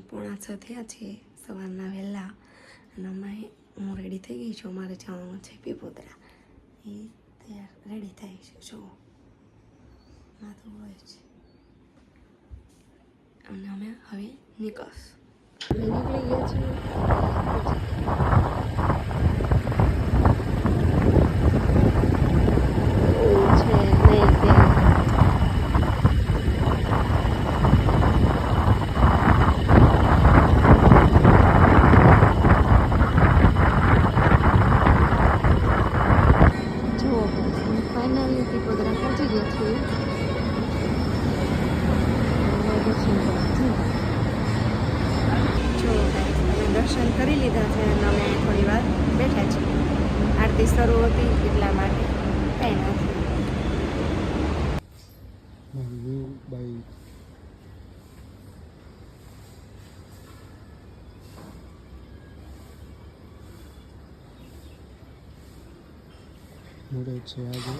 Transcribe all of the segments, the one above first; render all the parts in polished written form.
પણ 5:45 થયા છે સવારના વહેલા અને અમે હું રેડી થઈ ગઈ છું. અમારે જવાનું છે પીપોદરા. એ તૈયાર રેડી થાય છે. જો માથું હોય છે અને અમે હવે નીકળી ગયા છીએ. દર્શન કરી લીધા છે અને અમે થોડી વાર બેઠા છીએ. આરતી શરૂ હતી એટલા માટે કંઈ નથી. મુહૂર્ત છે આજે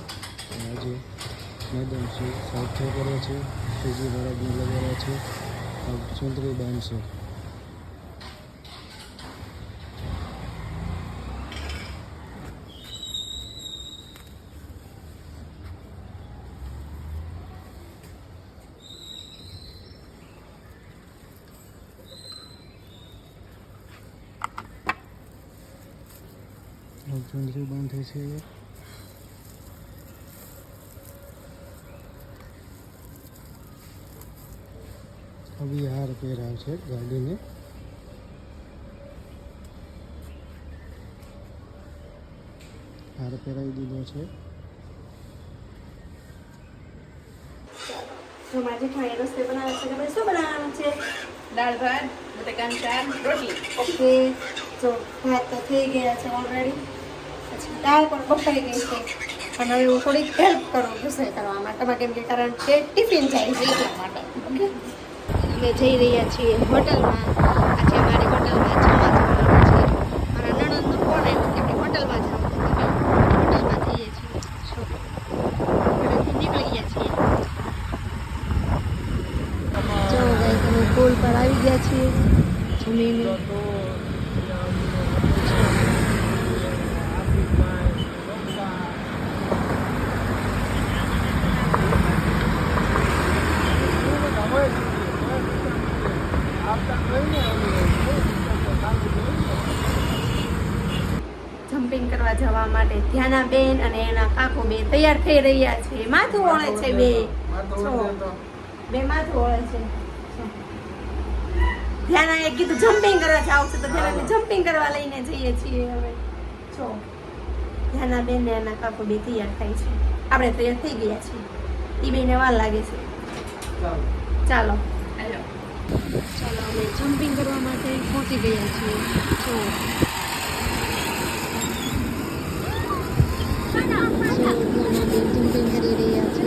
મેદાન છે સાહિત્ય કરે છે શ્રીજી મહારાજને લગાવ્યા છે સુંદરી બાંધ છે. સુંદરી બાંધે છે. હવે હાર પહેરાવ છે ગાડીને. હાર પહેરાવી દીધો છે. જો મારી જેઠાણી રસોઈ બનાવે છે કે શું બનાવવાનું છે? દાળ ભાત બટાકાનું શાક રોટલી. ઓકે, જો ભાત તો થઈ ગયા છે ઓલરેડી. પછી દાળ પણ બફાઈ ગઈ છે અને હવે હું થોડીક હેલ્પ કરું રસોઈ કરવા માટે કેમ કે કારણ કે ટિફિન જાય છે એટલા માટે. ઓકે, અમે જઈ રહ્યા છીએ હોટલમાં. આજે અમારી હોટલમાં જમવા જવાનું છે. મારા નણંદનો ફોન આવ્યો કે આપણે હોટલમાં જવું છે. હોટલમાં જઈએ છીએ. નીકળી ગયા છીએ. જો ગાઈસ અમે પુલ પર આવી ગયા છીએ જમીને. જમ્પિંગ કરવા જવા માટે ધ્યાનાબેન અને એના કાકો બે તૈયાર થઈ રહ્યા છે. માથું ઓળે છે બે માથું ઓળે છે. ધ્યાના એ કીધું જમ્પિંગ કરવા જાવ છે તો ધ્યાનાને જમ્પિંગ કરવા લઈને જઈએ છીએ. હવે જો ધ્યાનાબેન ને એના કાકો બે તૈયાર થાય છે. આપણે તૈયાર થઈ ગયા છીએ. એ બેને વાર લાગે છે. ચાલો અમે જમ્પિંગ કરવા માટે પહોંચી ગયા છીએ. જો જમ્પિંગ કરી રહ્યા છે.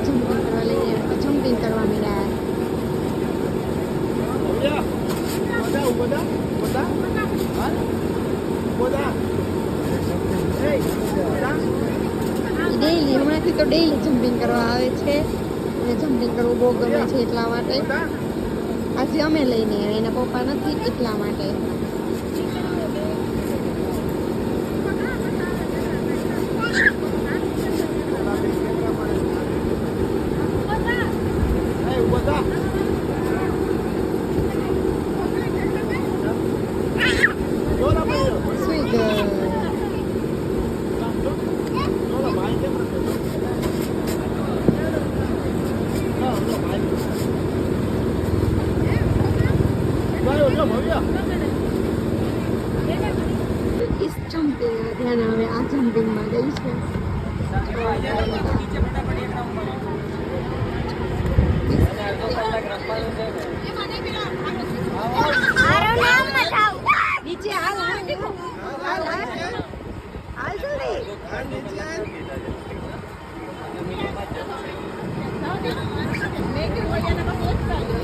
જમ્પિંગ કરવા લઈએ જમ્પિંગ કરવા મળ્યા. ડેઈલી હમણાંથી તો ડેઈલી જમ્પિંગ કરવા આવે છે અને જમ્પિંગ કરવું બહુ ગમે છે એટલા માટે. આજે અમે લઈને એના પપ્પા નથી એટલા માટે. ધ્યાન હવે આ જમ્પિંગમાં ગઈ છે. નીચે હાલ જલ્દી.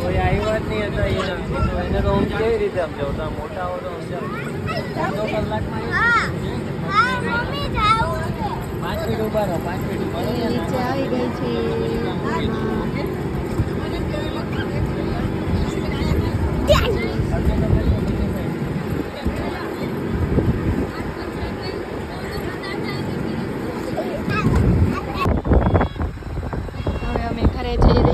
કોઈ આવી વાત નહીં હતા એને તો હું કેવી રીતે સમજાવતા મોટા હોય તો સમજાવ. 2 કલાકમાં મિનિટ ઉભા રહો 5 મિનિટ ઉભા રહો એ નીચે આવી ગઈ છે હવે અમે ઘરે જઈ